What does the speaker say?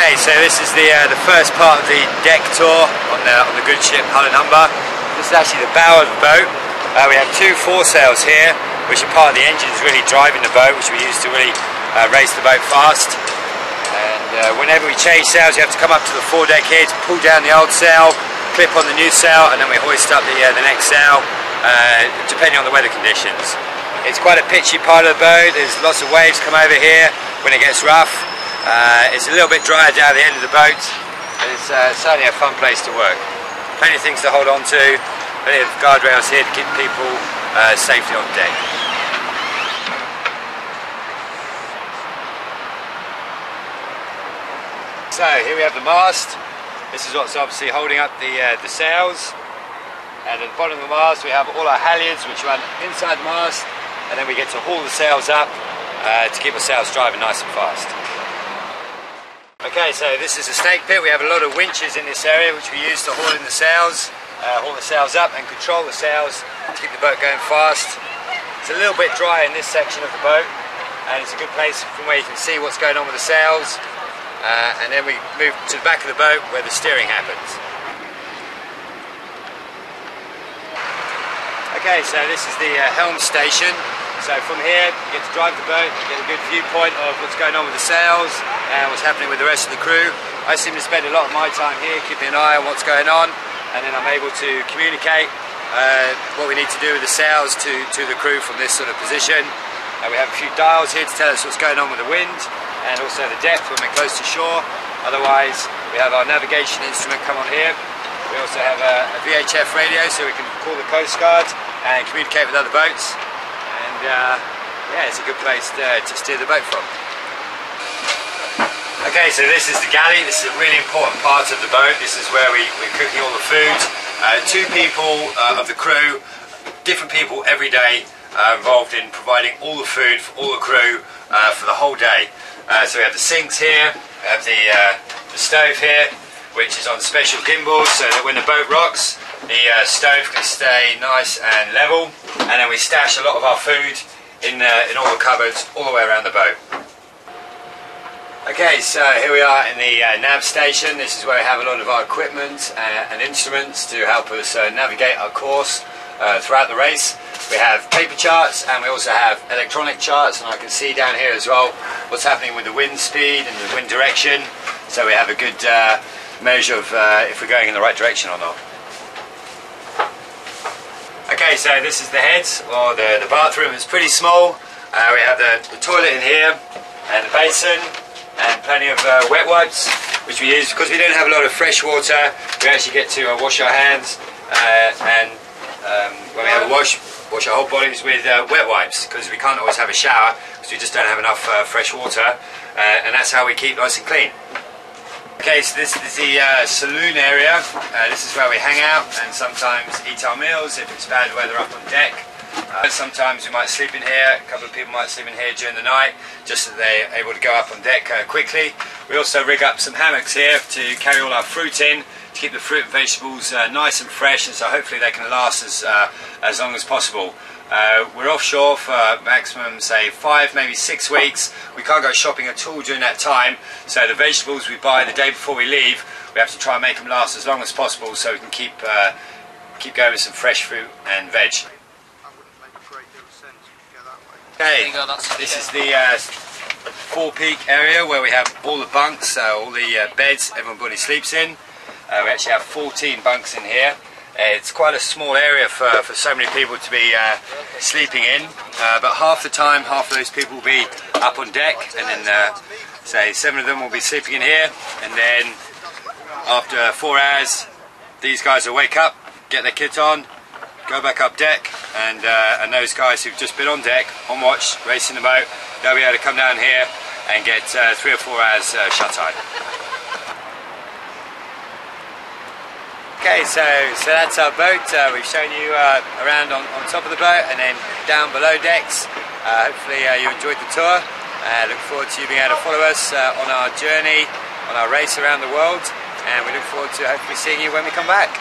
Okay, so this is the first part of the deck tour on the good ship Humber. This is actually the bow of the boat. We have two foresails here, which are part of the engines really driving the boat, which we use to really race the boat fast. And whenever we change sails, you have to come up to the foredeck here to pull down the old sail, clip on the new sail, and then we hoist up the next sail, depending on the weather conditions. It's quite a pitchy part of the boat. There's lots of waves come over here when it gets rough. It's a little bit drier down the end of the boat, and it's certainly a fun place to work. Plenty of things to hold on to, plenty of guardrails here to keep people safely on deck. So here we have the mast. This is what's obviously holding up the sails, and at the bottom of the mast we have all our halyards which run inside the mast, and then we get to haul the sails up to keep the sails driving nice and fast. Okay, so this is a snake pit. We have a lot of winches in this area which we use to haul in the sails, up and control the sails to keep the boat going fast. It's a little bit dry in this section of the boat, and it's a good place from where you can see what's going on with the sails, and then we move to the back of the boat where the steering happens. Okay, so this is the helm station. So from here you get to drive the boat, you get a good viewpoint of what's going on with the sails and what's happening with the rest of the crew. I seem to spend a lot of my time here keeping an eye on what's going on, and then I'm able to communicate what we need to do with the sails to the crew from this sort of position. We have a few dials here to tell us what's going on with the wind and also the depth when we're close to shore. Otherwise we have our navigation instrument come on here. We also have a VHF radio so we can call the Coast Guard and communicate with other boats. And yeah, it's a good place to steer the boat from. Okay, so this is the galley. This is a really important part of the boat. This is where we're cooking all the food. Two people of the crew, different people every day, involved in providing all the food for all the crew for the whole day. So we have the sinks here, we have the stove here, which is on special gimbals so that when the boat rocks, the stove can stay nice and level, and then we stash a lot of our food in all the cupboards all the way around the boat. Okay, so here we are in the nav station. This is where we have a lot of our equipment and instruments to help us navigate our course throughout the race. We have paper charts and we also have electronic charts, and I can see down here as well what's happening with the wind speed and the wind direction, so we have a good measure of if we're going in the right direction or not. Okay, so this is the head, or the bathroom. It's pretty small. We have the toilet in here, and the basin, and plenty of wet wipes, which we use because we don't have a lot of fresh water. We actually get to wash our hands, and when we have a wash our whole bodies with wet wipes, because we can't always have a shower because we just don't have enough fresh water, and that's how we keep nice and clean. Okay, so this is the saloon area. This is where we hang out and sometimes eat our meals if it's bad weather up on deck. Sometimes we might sleep in here. A couple of people might sleep in here during the night, just so they're able to go up on deck quickly. We also rig up some hammocks here to carry all our fruit in, to keep the fruit and vegetables nice and fresh, and so hopefully they can last as long as possible. We're offshore for maximum, say, 5, maybe 6 weeks. We can't go shopping at all during that time, so the vegetables we buy the day before we leave, we have to try and make them last as long as possible so we can keep going with some fresh fruit and veg. Okay, this is the forepeak area where we have all the bunks, all the beds everybody sleeps in. We actually have 14 bunks in here. It's quite a small area for so many people to be sleeping in, but half the time, half of those people will be up on deck, and then say 7 of them will be sleeping in here, and then after 4 hours these guys will wake up, get their kit on, go back up deck, and those guys who've just been on deck, on watch, racing the boat, they'll be able to come down here and get 3 or 4 hours shut-eye. Okay, so that's our boat. We've shown you around on top of the boat and then down below decks. Hopefully you enjoyed the tour. Look forward to you being able to follow us on our journey, on our race around the world, and we look forward to hopefully seeing you when we come back.